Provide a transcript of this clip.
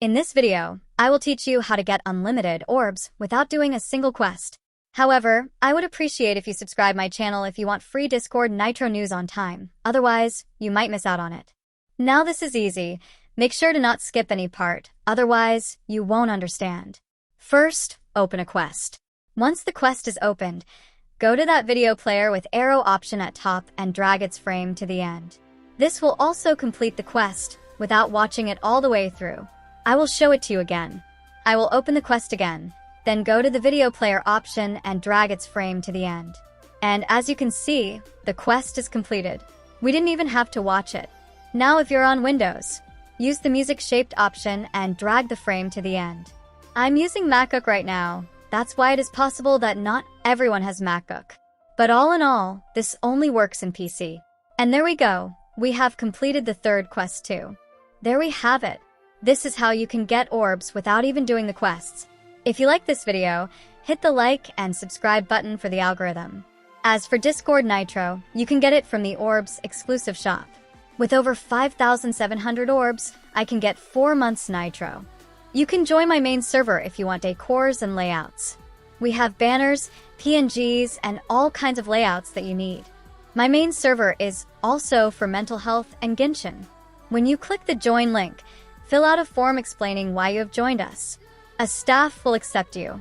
In this video, I will teach you how to get unlimited orbs without doing a single quest. However, I would appreciate if you subscribe my channel if you want free Discord Nitro news on time. Otherwise, you might miss out on it. Now this is easy. Make sure to not skip any part, otherwise you won't understand. First, open a quest. Once the quest is opened, go to that video player with arrow option at top and drag its frame to the end. This will also complete the quest without watching it all the way through. I will show it to you again. I will open the quest again, then go to the video player option and drag its frame to the end. And as you can see, the quest is completed. We didn't even have to watch it. Now if you're on Windows, use the music shaped option and drag the frame to the end. I'm using MacBook right now. That's why it is possible that not everyone has MacBook. But all in all, this only works in PC. And there we go. We have completed the third quest too. There we have it. This is how you can get orbs without even doing the quests. If you like this video, hit the like and subscribe button for the algorithm. As for Discord Nitro, you can get it from the Orbs exclusive shop. With over 5,700 orbs, I can get 4 months Nitro. You can join my main server if you want decors and layouts. We have banners, PNGs, and all kinds of layouts that you need. My main server is also for mental health and Genshin. When you click the join link, fill out a form explaining why you have joined us. A staff will accept you.